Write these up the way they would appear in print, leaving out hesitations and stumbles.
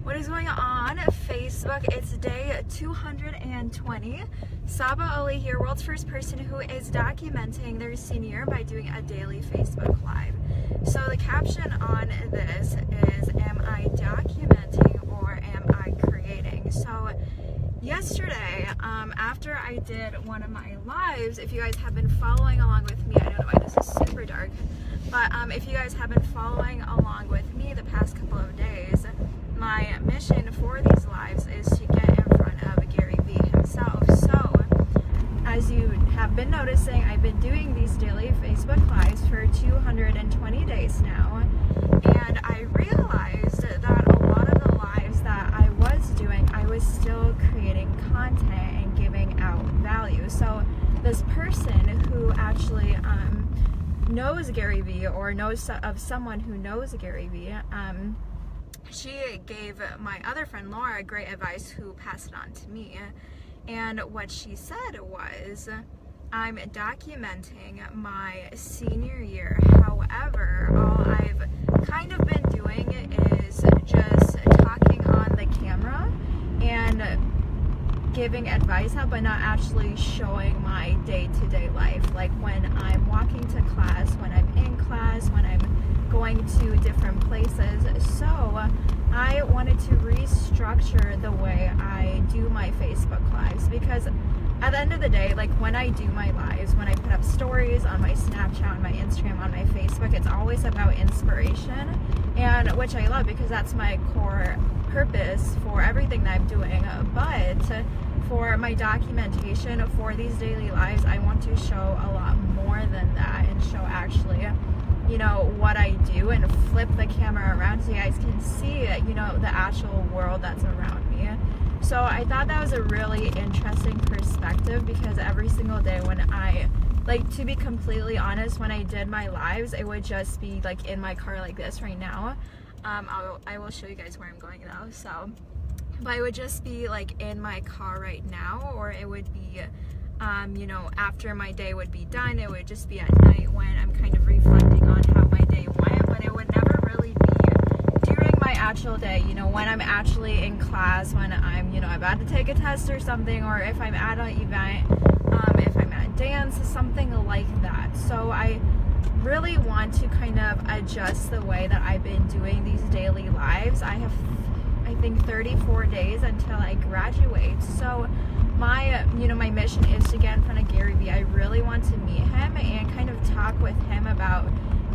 What is going on Facebook? It's day 220. Saba Ali here, world's first person who is documenting their senior year by doing a daily Facebook Live. So the caption on this is, am I documenting or am I creating? So yesterday, after I did one of my lives, if you guys have been following along with me, I don't know why this is super dark, but if you guys have been following along with me the past couple of days, my mission for these lives is to get in front of Gary Vee himself. So, as you have been noticing, I've been doing these daily Facebook Lives for 220 days now, and I realized that a lot of the lives that I was doing, I was still creating content and giving out value. So, this person who actually knows Gary Vee or knows of someone who knows Gary Vee, she gave my other friend Laura great advice, who passed it on to me. And what she said was, I'm documenting my senior year. However, all I've kind of been doing is just talking on the camera and giving advice out, but not actually showing my day-to-day life. Like when I'm walking to class, when I'm in class, when I'm going to different places. So I wanted to restructure the way I do my Facebook Lives, because at the end of the day, like when I do my lives, when I put up stories on my Snapchat, on my Instagram, on my Facebook, it's always about inspiration, and which I love because that's my core purpose for everything that I'm doing. But for my documentation for these daily lives, I want to show a lot more than that and show actually, you know, what I do, and flip the camera around so you guys can see, you know, the actual world that's around me. So I thought that was a really interesting perspective, because every single day when I, like, to be completely honest, when I did my lives, it would just be like in my car like this right now. I will show you guys where I'm going though. So, but it would just be like in my car right now, or it would be you know, after my day would be done. It would just be at night when I'm kind of reflecting on how my day went, but it would never really be during my actual day, you know, when I'm actually in class, when I'm, you know, about to take a test or something, or if I'm at an event, if I'm at dance, something like that. So I really want to kind of adjust the way that I've been doing these daily lives. I have, I think, 34 days until I graduate. So my, you know, my mission is to get in front of Gary Vee. I really want to meet him and kind of talk with him about,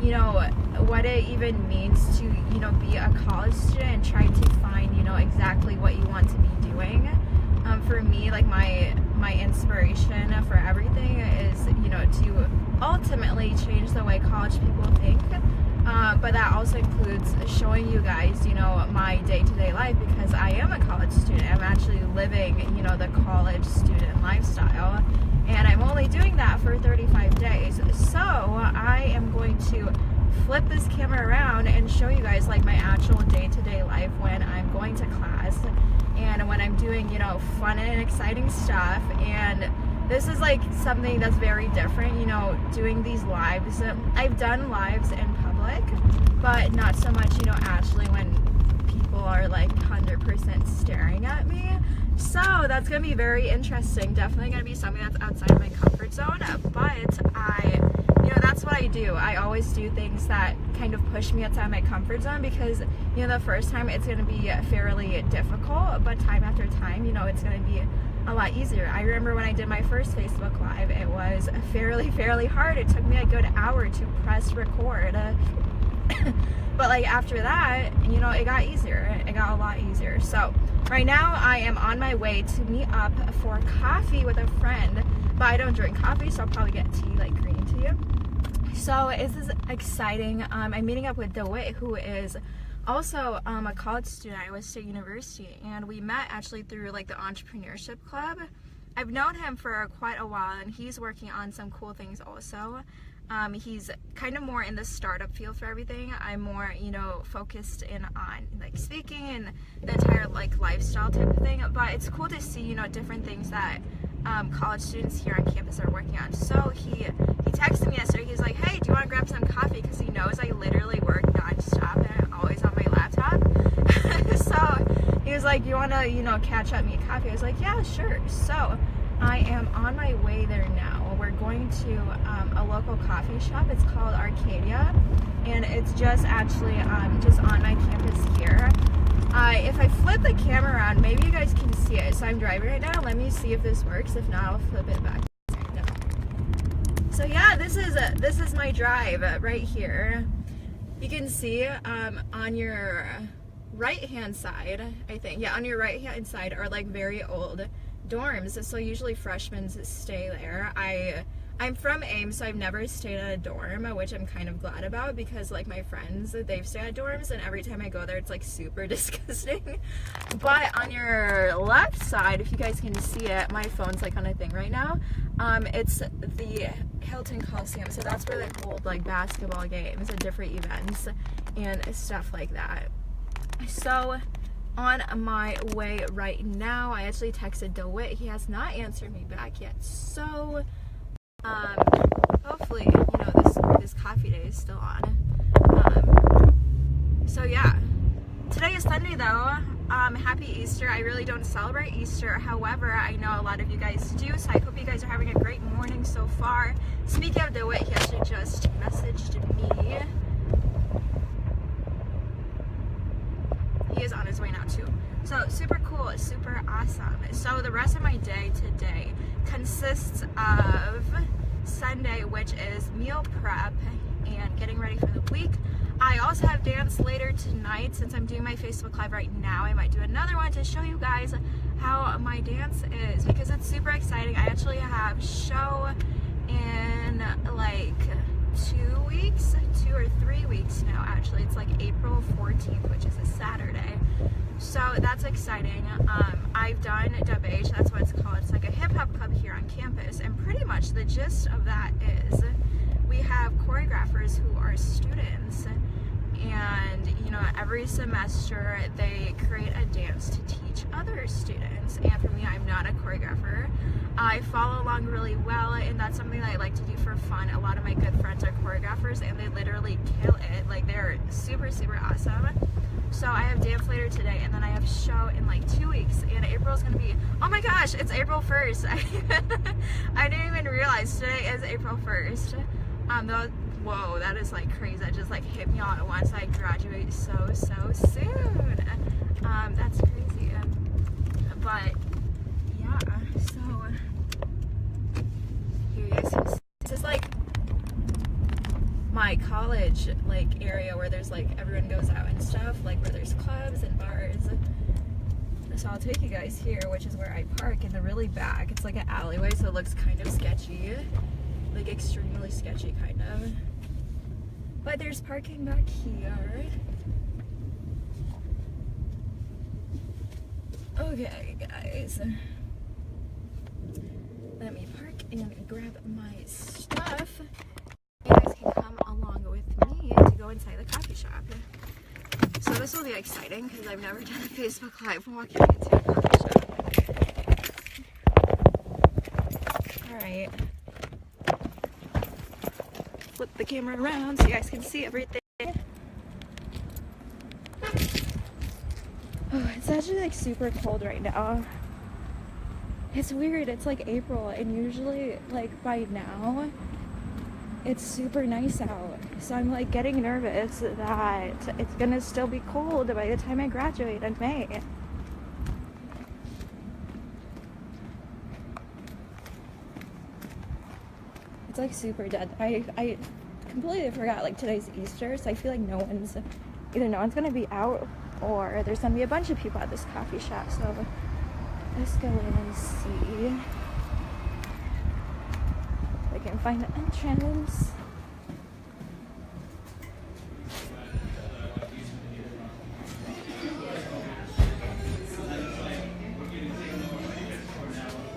you know, what it even means to, you know, be a college student and try to find, you know, exactly what you want to be doing. For me, like my inspiration for everything is, you know, to ultimately change the way college people think. But that also includes showing you guys, you know, my day-to-day life, because I am a college student. I'm actually living, you know, the college student lifestyle, and I'm only doing that for 35 days. So I am going to flip this camera around and show you guys like my actual day-to-day life when I'm going to class and when I'm doing, you know, fun and exciting stuff. And this is like something that's very different, you know, doing these lives. I've done lives in public, but not so much, you know, actually when people are like 100% staring at me. So that's going to be very interesting. Definitely going to be something that's outside of my comfort zone, but you know, that's what I do. I always do things that kind of push me outside my comfort zone, because, you know, the first time it's going to be fairly difficult, but time after time, you know, it's going to be a lot easier. I remember when I did my first Facebook Live, it was fairly hard. It took me a good hour to press record. But like after that, you know, it got easier. It got a lot easier. So right now I am on my way to meet up for coffee with a friend, but I don't drink coffee, so I'll probably get tea, like green tea. So this is exciting. I'm meeting up with DeWitt, who is also a college student at Iowa State University, and we met actually through like the entrepreneurship club. I've known him for quite a while, and he's working on some cool things also. He's kind of more in the startup field for everything. I'm more, you know, focused in on like speaking and the entire like lifestyle type of thing. But it's cool to see, you know, different things that college students here on campus are working on. So he texted me yesterday. He's like, hey, do you want to grab some coffee? Because he knows I literally work nonstop and I'm always on my laptop. So like, you want to, you know, catch up, meet coffee? I was like, yeah, sure. So I am on my way there now. We're going to a local coffee shop. It's called Arcadia, and it's just actually just on my campus here. If I flip the camera around, maybe you guys can see it. So I'm driving right now. Let me see if this works. If not, I'll flip it back. No. So yeah, this is my drive right here. You can see on your right hand side, I think, yeah, on your right hand side are like very old dorms. So usually freshmen stay there. I'm from Ames, so I've never stayed at a dorm, which I'm kind of glad about, because like my friends, they've stayed at dorms, and every time I go there it's like super disgusting. But on your left side, if you guys can see it, my phone's like on a thing right now, it's the Hilton Coliseum. So that's where they hold like basketball games and different events and stuff like that. So on my way right now, I actually texted DeWitt. He has not answered me back yet, so hopefully, you know, this coffee day is still on. So yeah, today is Sunday though. Happy Easter. I really don't celebrate Easter, however, I know a lot of you guys do, so I hope you guys are having a great morning so far. Speaking of DeWitt, he actually just messaged me. He is on his way now too. So super cool, super awesome. So the rest of my day today consists of Sunday, which is meal prep and getting ready for the week. I also have dance later tonight. Since I'm doing my Facebook Live right now, I might do another one to show you guys how my dance is, because it's super exciting. I actually have show in like 2 weeks, 2 or 3 weeks now actually. It's like April 14th, which is a Saturday. So that's exciting. I've done Dub H, that's what it's called. It's like a hip hop club here on campus, and pretty much the gist of that is we have choreographers who are students, and you know, every semester they create a dance to teach other students. And for me, I'm not a choreographer. I follow along really well, and that's something that I like to do for fun. A lot of my good friends are choreographers, and they literally kill it. Like, they're super, super awesome. So I have dance later today, and then I have show in like 2 weeks, and April's gonna be, oh my gosh, it's April 1st. I didn't even realize today is April 1st. Whoa, that is like crazy. That just like hit me all at once. I graduate so soon. That's crazy. But yeah, so here you guys can see. This is like my college like area where there's like everyone goes out and stuff, like where there's clubs and bars. So I'll take you guys here, which is where I park in the really back. It's like an alleyway, so it looks kind of sketchy, like extremely sketchy kind of. But there's parking back here. Okay guys, let me park and grab my stuff. You guys can come along with me to go inside the coffee shop. So this will be exciting because I've never done a Facebook Live walking into a coffee shop. Alright. Flip the camera around so you guys can see everything. Oh, it's actually like super cold right now. It's weird, it's like April, and usually like by now it's super nice out. So I'm like getting nervous that it's gonna still be cold by the time I graduate in May. It's like super dead. I completely forgot like today's Easter, so I feel like no one's gonna be out, or there's gonna be a bunch of people at this coffee shop. So let's go in and see if I can find the entrance.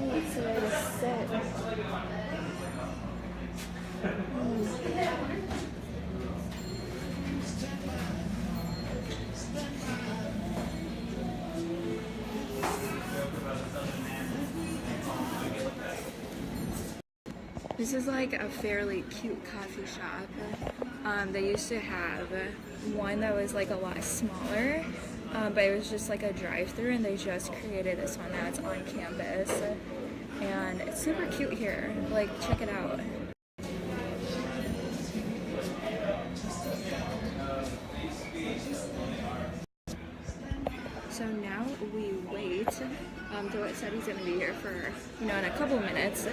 Let's see where to sit. This is like a fairly cute coffee shop. They used to have one that was like a lot smaller, but it was just like a drive-through, and they just created this one that's on campus, and it's super cute here. Like, check it out. So now we wait. Dwight said he's gonna be here for, in a couple minutes.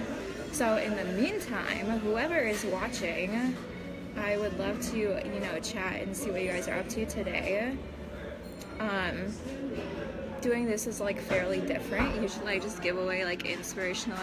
So in the meantime, whoever is watching, I would love to, chat and see what you guys are up to today. Doing this is like fairly different. Usually I just give away like inspirational